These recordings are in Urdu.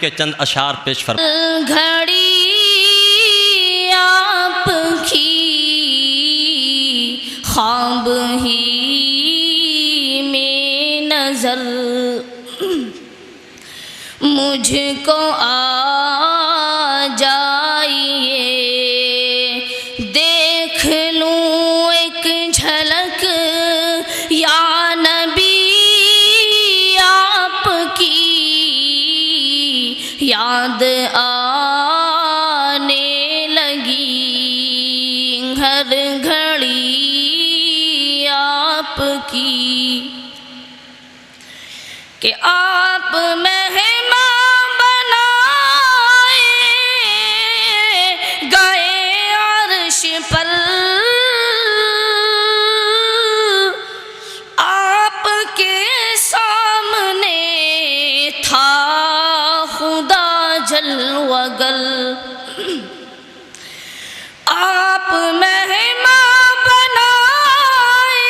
کے چند اشعار پیش فرمائیں۔ گھڑی آپ کی خواب ہی میں نظر مجھ کو آ جائیے، دیکھ لوں ایک جھلک یا نبی آپ کی، یاد آنے لگی ہر گھڑی آپ کی، کہ آپ مہمان بنائے گئے عرش پر، آپ کے سامنے تھا خدا جل وگل، آپ مہمان بنائے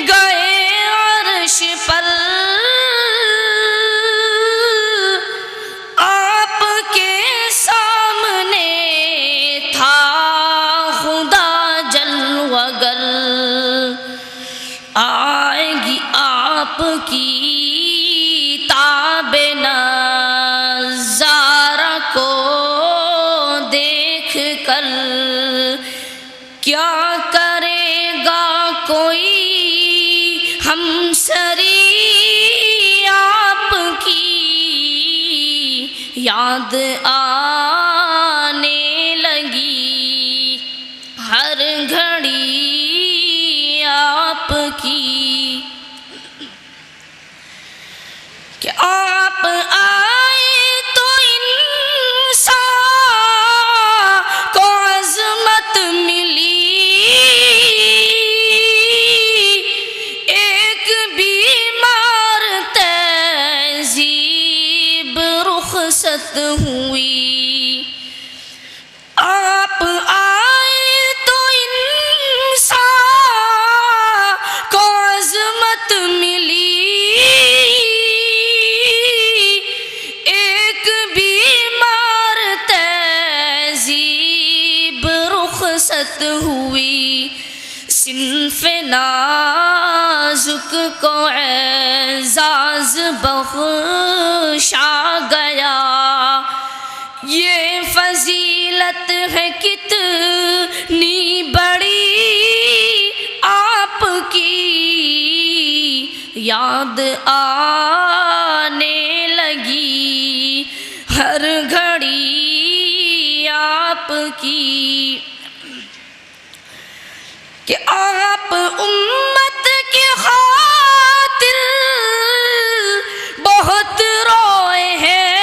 گئے عرش پر، آپ کے سامنے تھا خدا جل وگل، آئے گی آپ کی تاب نظارہ کو دیکھ کر، کیا کرے گا کوئی ہم سری آپ کی، یاد آنے لگی ہر گھڑی آپ کی، کہ آپ آئے تو انسان کو عظمت ملی، ایک بیمار تہذیب رخصت ہوئی، آپ آئے تو انسان کو عظمت ملی، ایک بیمار تہذیب رخصت ہوئی، صنف نازک کو اعزاز بخشا گیا، یہ فضیلت ہے کتنی بڑی آپ کی، یاد آنے لگی ہر گھڑی آپ کی، کہ آپ امت کی خاطر بہت روئے ہیں،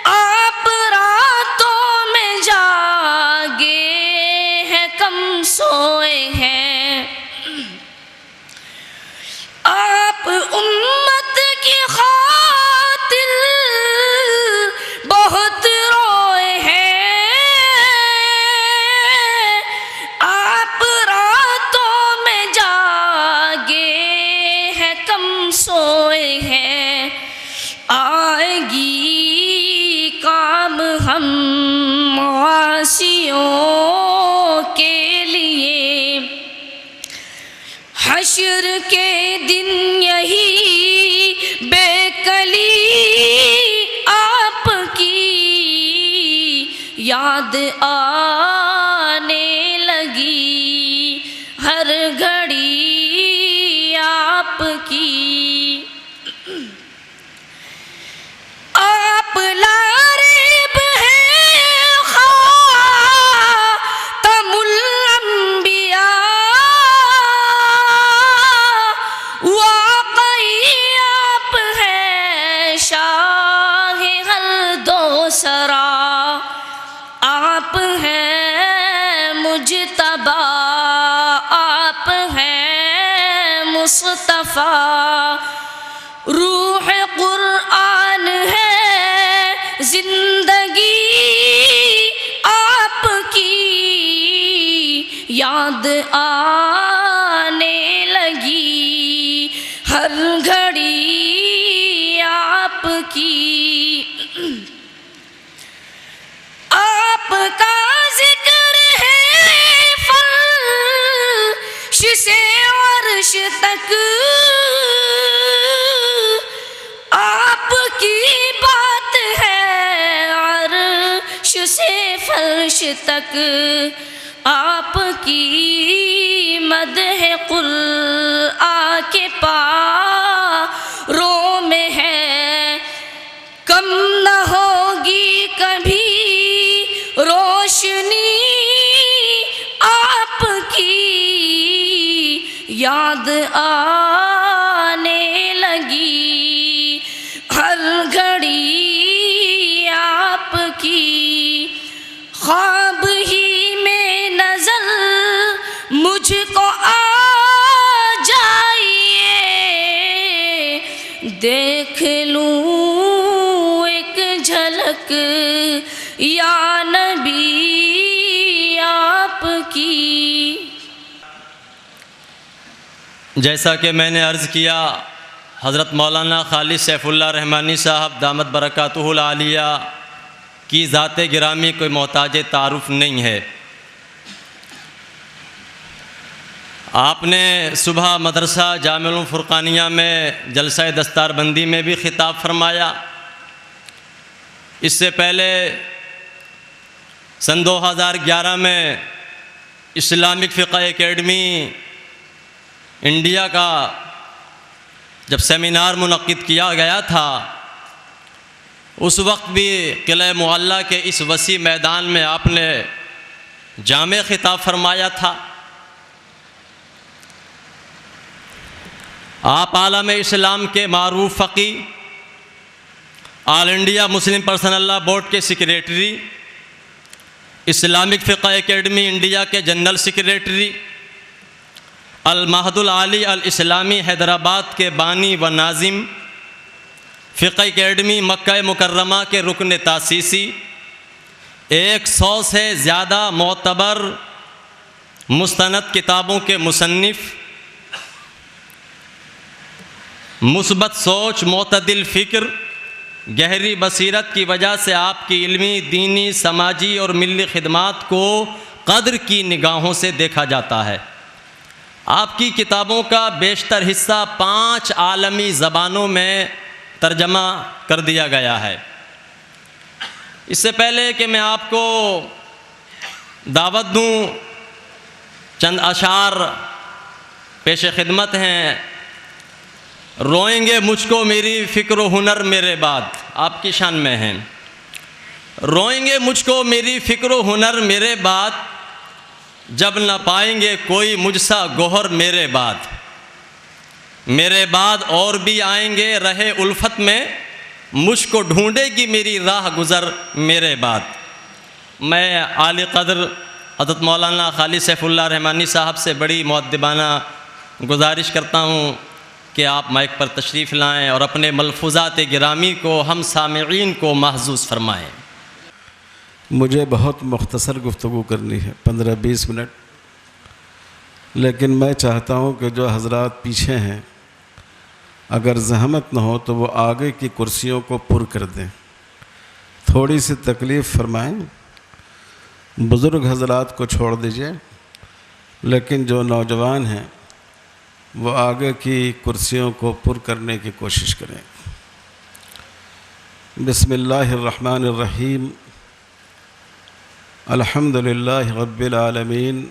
آپ راتوں میں جاگے ہیں کم سوئے ہیں، آپ امت کی خاطر بہت روئے ہیں، آپ راتوں میں جاگے ہیں کم سوئے ہیں، آئے گی کام ہم معاصیوں کے لیے، حشر کے دن یہی بے کلی آپ کی، یاد آنے لگی ہر گھڑی آپ کی، آپ لاریب ہیں خاتم الانبیاء، واقعی آپ ہیں شاہ ہر دو سرا، آپ ہیں مجتبی، آپ ہیں مصطفیٰ، روح قرآن ہے زندگی آپ کی، یاد آنے لگی ہر گھڑی کی آپ کا ذکر ہے فرش سے عرش تک، آپ کی بات ہے عرش سے فرش تک، آپ کی مدح قل آ کے پاروں میں ہے، کم نہ ہوگی کبھی روشنی آپ کی، یاد آنے لگی ہر گھڑی آپ کی، خواب ہی میں نظر مجھ کو آ جائیے، دیکھ لوں ایک جھلک یا نبی آپ کی۔ جیسا کہ میں نے عرض کیا، حضرت مولانا خالد سیف اللہ رحمانی صاحب دامت برکاتہ العالیہ کی ذات گرامی کوئی محتاج تعارف نہیں ہے۔ آپ نے صبح مدرسہ جامع العلوم فرقانیہ میں جلسہ دستار بندی میں بھی خطاب فرمایا، اس سے پہلے سن 2011 میں اسلامک فقہ اکیڈمی انڈیا کا جب سیمینار منعقد کیا گیا تھا، اس وقت بھی قلعہ معلیٰ کے اس وسیع میدان میں آپ نے جامع خطاب فرمایا تھا۔ آپ عالم اسلام کے معروف فقی، all India Muslim personal law board کے سیکریٹری، اسلامک فقہ اکیڈمی انڈیا کے جنرل سیکریٹری، المعہد العالی الاسلامی حیدرآباد کے بانی و ناظم، فقہ اکیڈمی مکہ مکرمہ کے رکن تاسیسی، 100 سے زیادہ معتبر مستند کتابوں کے مصنف، مثبت سوچ، معتدل فکر، گہری بصیرت کی وجہ سے آپ کی علمی، دینی، سماجی اور ملی خدمات کو قدر کی نگاہوں سے دیکھا جاتا ہے۔ آپ کی کتابوں کا بیشتر حصہ 5 عالمی زبانوں میں ترجمہ کر دیا گیا ہے۔ اس سے پہلے کہ میں آپ کو دعوت دوں، چند اشعار پیش خدمت ہیں۔ روئیں گے مجھ کو میری فکر و ہنر میرے بعد، آپ کی شان میں ہیں۔ روئیں گے مجھ کو میری فکر و ہنر میرے بعد، جب نہ پائیں گے کوئی مجھ سا گوہر میرے بعد۔ میرے بعد اور بھی آئیں گے رہے الفت میں، مجھ کو ڈھونڈے گی میری راہ گزر میرے بعد۔ میں عالی قدر حضرت مولانا خالد سیف اللہ رحمانی صاحب سے بڑی مؤدبانہ گزارش کرتا ہوں کہ آپ مائک پر تشریف لائیں اور اپنے ملفوظات گرامی کو ہم سامعین کو محظوظ فرمائیں۔ مجھے بہت مختصر گفتگو کرنی ہے، 15-20 منٹ، لیکن میں چاہتا ہوں کہ جو حضرات پیچھے ہیں اگر زحمت نہ ہو تو وہ آگے کی کرسیوں کو پر کر دیں، تھوڑی سی تکلیف فرمائیں۔ بزرگ حضرات کو چھوڑ دیجئے، لیکن جو نوجوان ہیں وہ آگے کی کرسیوں کو پر کرنے کی کوشش کریں۔ بسم اللہ الرحمن الرحیم، الحمد للہ رب العالمین،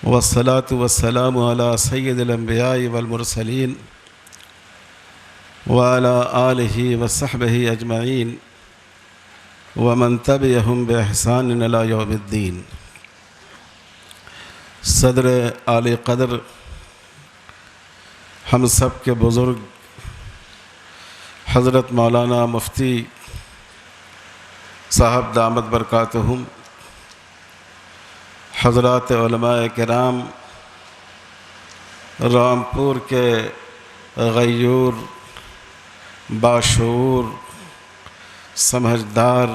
والصلاة والسلام علی سید الانبیاء والمرسلین وعلی آلہ وصحبہ اجمعین ومن تبعہم بإحسان الی یوم الدین۔ صدر عالی قدر، ہم سب کے بزرگ حضرت مولانا مفتی صاحب دامت برکاتہم، حضرات علماء کرام، رامپور کے غیور، باشعور، سمجھدار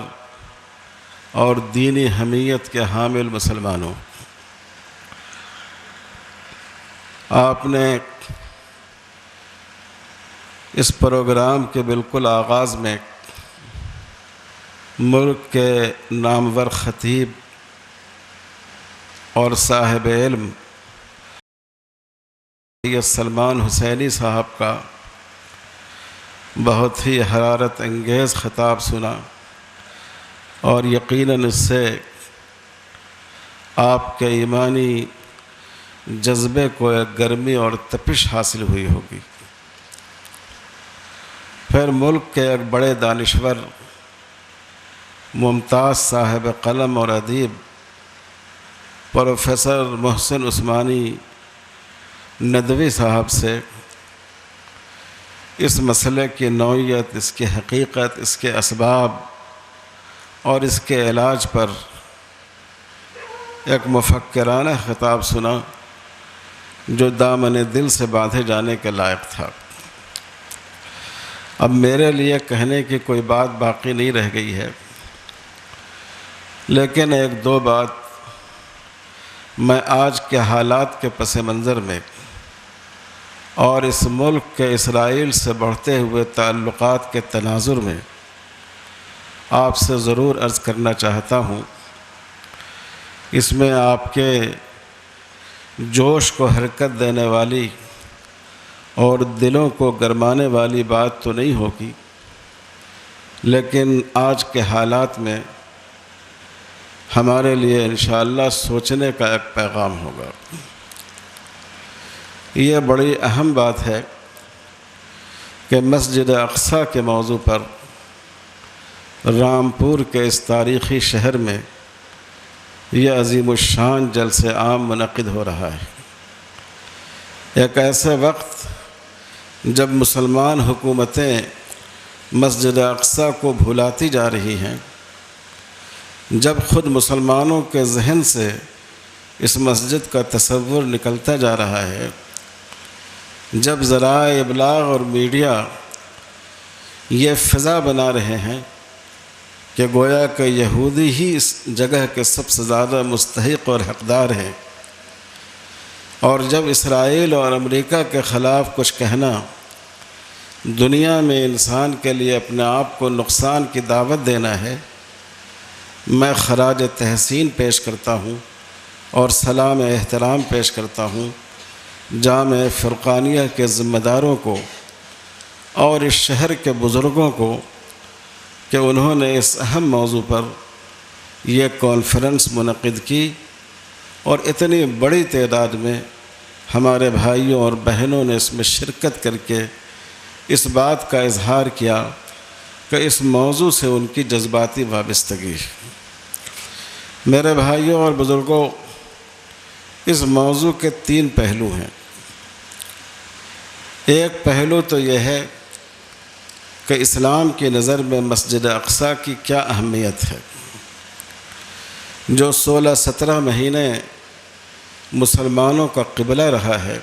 اور دینی حمیت کے حامل مسلمانوں، آپ نے اس پروگرام کے بالکل آغاز میں ملک کے نامور خطیب اور صاحب علم سلمان حسینی صاحب کا بہت ہی حرارت انگیز خطاب سنا، اور یقیناً اس سے آپ کے ایمانی جذبے کو ایک گرمی اور تپش حاصل ہوئی ہوگی۔ پھر ملک کے ایک بڑے دانشور، ممتاز صاحب قلم اور ادیب پروفیسر محسن عثمانی ندوی صاحب سے اس مسئلے کی نوعیت، اس کی حقیقت، اس کے اسباب اور اس کے علاج پر ایک مفکرانہ خطاب سنا جو دامن دل سے باندھے جانے کے لائق تھا۔ اب میرے لیے کہنے کی کوئی بات باقی نہیں رہ گئی ہے، لیکن ایک دو بات میں آج کے حالات کے پس منظر میں اور اس ملک کے اسرائیل سے بڑھتے ہوئے تعلقات کے تناظر میں آپ سے ضرور عرض کرنا چاہتا ہوں۔ اس میں آپ کے جوش کو حرکت دینے والی اور دلوں کو گرمانے والی بات تو نہیں ہوگی، لیکن آج کے حالات میں ہمارے لیے انشاءاللہ سوچنے کا ایک پیغام ہوگا۔ یہ بڑی اہم بات ہے کہ مسجد اقصیٰ کے موضوع پر رامپور کے اس تاریخی شہر میں یہ عظیم الشان جلسہ عام منعقد ہو رہا ہے، ایک ایسے وقت جب مسلمان حکومتیں مسجد اقصیٰ کو بھلاتی جا رہی ہیں، جب خود مسلمانوں کے ذہن سے اس مسجد کا تصور نکلتا جا رہا ہے، جب ذرائع ابلاغ اور میڈیا یہ فضا بنا رہے ہیں کہ گویا کہ یہودی ہی اس جگہ کے سب سے زیادہ مستحق اور حقدار ہیں، اور جب اسرائیل اور امریکہ کے خلاف کچھ کہنا دنیا میں انسان کے لیے اپنے آپ کو نقصان کی دعوت دینا ہے، میں خراج تحسین پیش کرتا ہوں اور سلام احترام پیش کرتا ہوں جامع فرقانیہ کے ذمہ داروں کو اور اس شہر کے بزرگوں کو کہ انہوں نے اس اہم موضوع پر یہ کانفرنس منعقد کی، اور اتنی بڑی تعداد میں ہمارے بھائیوں اور بہنوں نے اس میں شرکت کر کے اس بات کا اظہار کیا کہ اس موضوع سے ان کی جذباتی وابستگی ہے۔ میرے بھائیوں اور بزرگوں، اس موضوع کے تین پہلو ہیں۔ ایک پہلو تو یہ ہے کہ اسلام کی نظر میں مسجد اقصیٰ کی کیا اہمیت ہے، جو 16-17 مہینے مسلمانوں کا قبلہ رہا ہے۔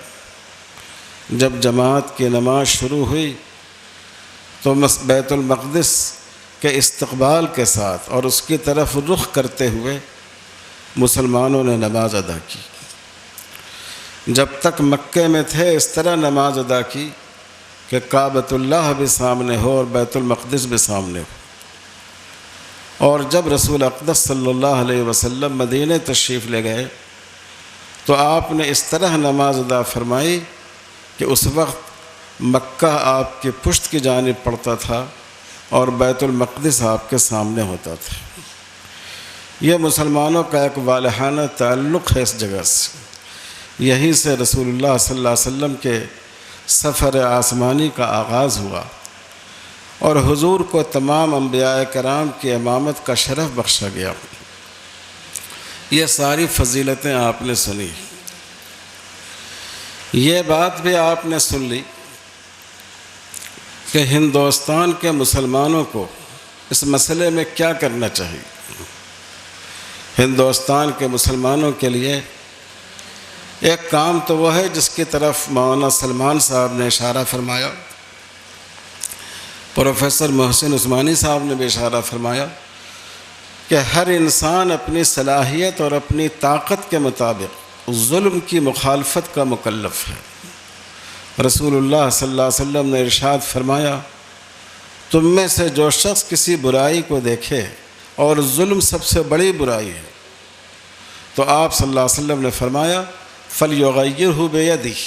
جب جماعت کی نماز شروع ہوئی تو بیت المقدس کے استقبال کے ساتھ اور اس کی طرف رخ کرتے ہوئے مسلمانوں نے نماز ادا کی۔ جب تک مکے میں تھے اس طرح نماز ادا کی کہ کعبۃ اللہ بھی سامنے ہو اور بیت المقدس بھی سامنے ہو، اور جب رسول اقدس صلی اللہ علیہ وسلم مدینہ تشریف لے گئے تو آپ نے اس طرح نماز ادا فرمائی کہ اس وقت مکہ آپ کی پشت کی جانب پڑتا تھا اور بیت المقدس آپ کے سامنے ہوتا تھا۔ یہ مسلمانوں کا ایک والہانہ تعلق ہے اس جگہ سے۔ یہیں سے رسول اللہ صلی اللہ علیہ وسلم کے سفر آسمانی کا آغاز ہوا، اور حضور کو تمام انبیاء کرام کی امامت کا شرف بخشا گیا۔ یہ ساری فضیلتیں آپ نے سنی، یہ بات بھی آپ نے سن لی کہ ہندوستان کے مسلمانوں کو اس مسئلے میں کیا کرنا چاہیے۔ ہندوستان کے مسلمانوں کے لیے ایک کام تو وہ ہے جس کی طرف مولانا سلمان صاحب نے اشارہ فرمایا، پروفیسر محسن عثمانی صاحب نے بھی اشارہ فرمایا کہ ہر انسان اپنی صلاحیت اور اپنی طاقت کے مطابق ظلم کی مخالفت کا مکلف ہے، رسول اللہ صلی اللہ علیہ وسلم نے ارشاد فرمایا، تم میں سے جو شخص کسی برائی کو دیکھے اور ظلم سب سے بڑی برائی ہے، تو آپ صلی اللہ علیہ وسلم نے فرمایا فَلْيُغَيِّرْهُ بِيَدِهِ،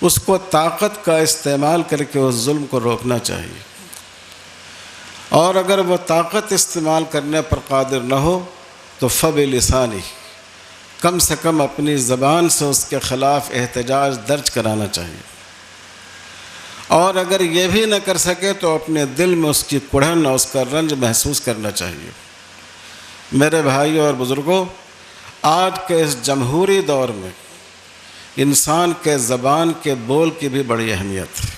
اس کو طاقت کا استعمال کر کے اس ظلم کو روکنا چاہیے، اور اگر وہ طاقت استعمال کرنے پر قادر نہ ہو تو فَبِلِسَانِهِ، کم سے کم اپنی زبان سے اس کے خلاف احتجاج درج کرانا چاہیے، اور اگر یہ بھی نہ کر سکے تو اپنے دل میں اس کی کڑھن اور اس کا رنج محسوس کرنا چاہیے۔ میرے بھائیوں اور بزرگوں، آج کے اس جمہوری دور میں انسان کے زبان کے بول کی بھی بڑی اہمیت ہے۔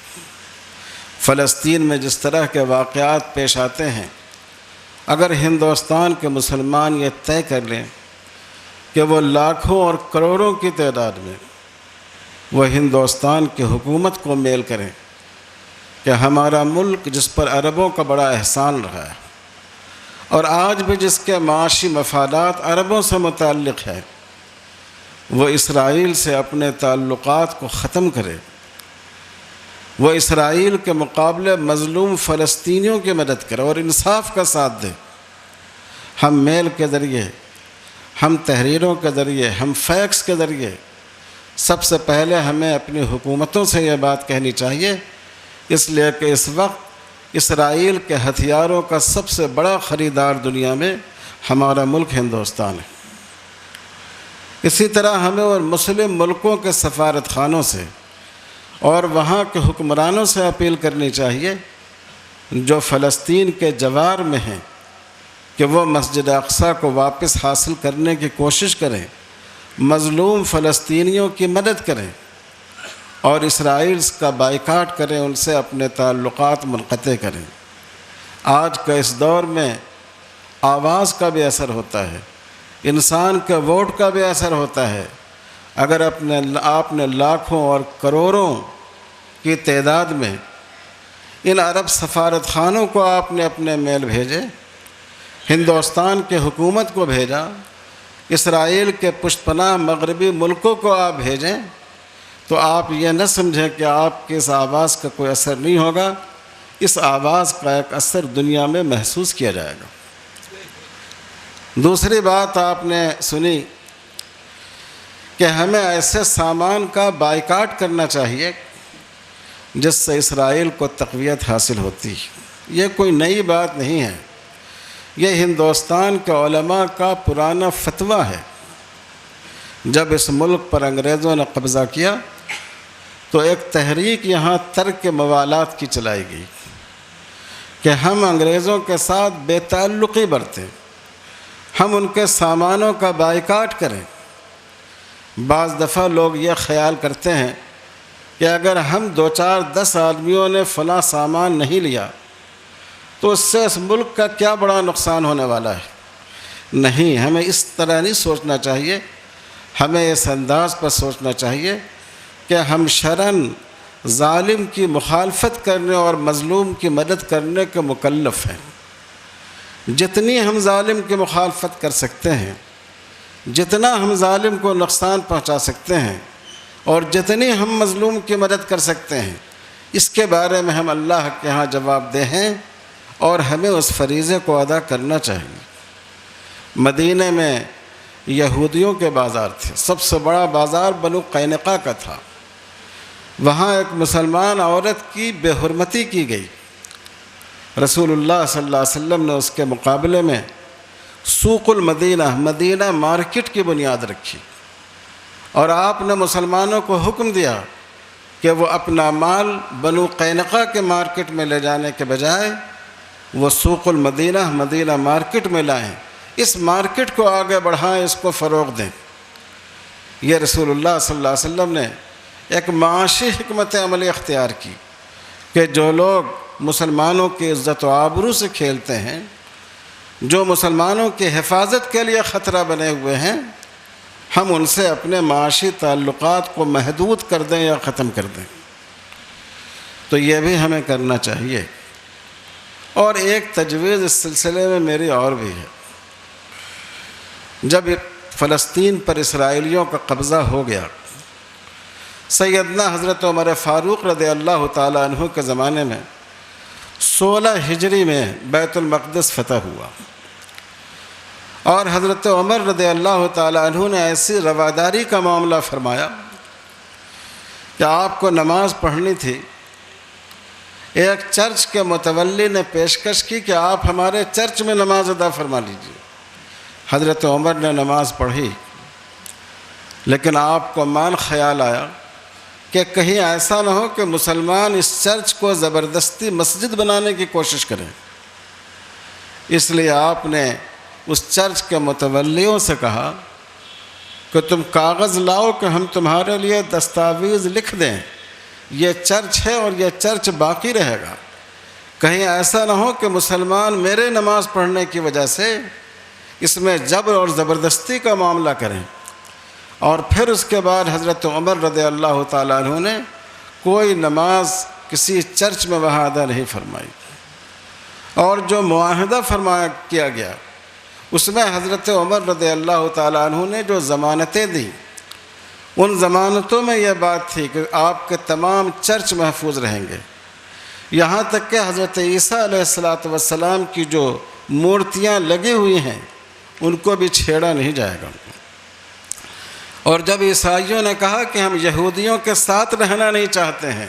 فلسطین میں جس طرح کے واقعات پیش آتے ہیں، اگر ہندوستان کے مسلمان یہ طے کر لیں کہ وہ لاکھوں اور کروڑوں کی تعداد میں وہ ہندوستان کی حکومت کو میل کریں کہ ہمارا ملک جس پر عربوں کا بڑا احسان رہا ہے اور آج بھی جس کے معاشی مفادات عربوں سے متعلق ہے، وہ اسرائیل سے اپنے تعلقات کو ختم کرے، وہ اسرائیل کے مقابلے مظلوم فلسطینیوں کی مدد کرے اور انصاف کا ساتھ دے۔ ہم میل کے ذریعے، ہم تحریروں کے ذریعے، ہم فیکس کے ذریعے سب سے پہلے ہمیں اپنی حکومتوں سے یہ بات کہنی چاہیے، اس لیے کہ اس وقت اسرائیل کے ہتھیاروں کا سب سے بڑا خریدار دنیا میں ہمارا ملک ہندوستان ہے۔ اسی طرح ہمیں اور مسلم ملکوں کے سفارت خانوں سے اور وہاں کے حکمرانوں سے اپیل کرنی چاہیے جو فلسطین کے جوار میں ہیں کہ وہ مسجد اقصیٰ کو واپس حاصل کرنے کی کوشش کریں، مظلوم فلسطینیوں کی مدد کریں اور اسرائیل کا بائیکاٹ کریں، ان سے اپنے تعلقات منقطع کریں۔ آج کے اس دور میں آواز کا بھی اثر ہوتا ہے، انسان کے ووٹ کا بھی اثر ہوتا ہے۔ اگر آپ نے لاکھوں اور کروڑوں کی تعداد میں ان عرب سفارت خانوں کو آپ نے اپنے میل بھیجے، ہندوستان کے حکومت کو بھیجا، اسرائیل کے پشت پناہ مغربی ملکوں کو آپ بھیجیں، تو آپ یہ نہ سمجھیں کہ آپ کی اس آواز کا کوئی اثر نہیں ہوگا، اس آواز کا ایک اثر دنیا میں محسوس کیا جائے گا۔ دوسری بات آپ نے سنی کہ ہمیں ایسے سامان کا بائیکاٹ کرنا چاہیے جس سے اسرائیل کو تقویت حاصل ہوتی ہے۔ یہ کوئی نئی بات نہیں ہے، یہ ہندوستان کے علماء کا پرانا فتویٰ ہے۔ جب اس ملک پر انگریزوں نے قبضہ کیا تو ایک تحریک یہاں ترک موالات کی چلائی گئی کہ ہم انگریزوں کے ساتھ بے تعلقی برتیں، ہم ان کے سامانوں کا بائیکاٹ کریں۔ بعض دفعہ لوگ یہ خیال کرتے ہیں کہ اگر ہم 2-4-10 آدمیوں نے فلاں سامان نہیں لیا تو اس سے اس ملک کا کیا بڑا نقصان ہونے والا ہے۔ نہیں، ہمیں اس طرح نہیں سوچنا چاہیے، ہمیں اس انداز پر سوچنا چاہیے کہ ہم شرعاً ظالم کی مخالفت کرنے اور مظلوم کی مدد کرنے کے مکلف ہیں۔ جتنی ہم ظالم کی مخالفت کر سکتے ہیں، جتنا ہم ظالم کو نقصان پہنچا سکتے ہیں اور جتنی ہم مظلوم کی مدد کر سکتے ہیں، اس کے بارے میں ہم اللہ کے ہاں جواب دہ ہیں اور ہمیں اس فریضے کو ادا کرنا چاہیے۔ مدینہ میں یہودیوں کے بازار تھے، سب سے بڑا بازار بنو قینقاع کا تھا۔ وہاں ایک مسلمان عورت کی بے حرمتی کی گئی، رسول اللہ صلی اللہ علیہ وسلم نے اس کے مقابلے میں سوق المدینہ، مدینہ مارکیٹ کی بنیاد رکھی اور آپ نے مسلمانوں کو حکم دیا کہ وہ اپنا مال بنو قینقاع کے مارکیٹ میں لے جانے کے بجائے وہ سوق المدینہ، مدینہ مارکیٹ میں لائیں، اس مارکیٹ کو آگے بڑھائیں، اس کو فروغ دیں۔ یہ رسول اللہ صلی اللہ علیہ وسلم نے ایک معاشی حکمت عملی اختیار کی کہ جو لوگ مسلمانوں کی عزت و آبرو سے کھیلتے ہیں، جو مسلمانوں کی حفاظت کے لیے خطرہ بنے ہوئے ہیں، ہم ان سے اپنے معاشی تعلقات کو محدود کر دیں یا ختم کر دیں۔ تو یہ بھی ہمیں کرنا چاہیے۔ اور ایک تجویز اس سلسلے میں میری اور بھی ہے۔ جب فلسطین پر اسرائیلیوں کا قبضہ ہو گیا سیدنا حضرت عمر فاروق رضی اللہ تعالیٰ عنہ کے زمانے میں 16 ہجری میں بیت المقدس فتح ہوا، اور حضرت عمر رضی اللہ تعالیٰ عنہ نے ایسی رواداری کا معاملہ فرمایا کہ آپ کو نماز پڑھنی تھی۔ ایک چرچ کے متولی نے پیشکش کی کہ آپ ہمارے چرچ میں نماز ادا فرما لیجیے۔ حضرت عمر نے نماز پڑھی، لیکن آپ کو مان خیال آیا کہ کہیں ایسا نہ ہو کہ مسلمان اس چرچ کو زبردستی مسجد بنانے کی کوشش کریں۔ اس لیے آپ نے اس چرچ کے متولیوں سے کہا کہ تم کاغذ لاؤ کہ ہم تمہارے لیے دستاویز لکھ دیں، یہ چرچ ہے اور یہ چرچ باقی رہے گا، کہیں ایسا نہ ہو کہ مسلمان میرے نماز پڑھنے کی وجہ سے اس میں جبر اور زبردستی کا معاملہ کریں۔ اور پھر اس کے بعد حضرت عمر رضی اللہ تعالیٰ عنہ نے کوئی نماز کسی چرچ میں وہاں ادا نہیں فرمائی، اور جو معاہدہ کیا گیا اس میں حضرت عمر رضی اللہ تعالیٰ عنہ نے جو ضمانتیں دیں، ان ضمانتوں میں یہ بات تھی کہ آپ کے تمام چرچ محفوظ رہیں گے، یہاں تک کہ حضرت عیسیٰ علیہ السلام کی جو مورتیاں لگی ہوئی ہیں ان کو بھی چھیڑا نہیں جائے گا۔ اور جب عیسائیوں نے کہا کہ ہم یہودیوں کے ساتھ رہنا نہیں چاہتے ہیں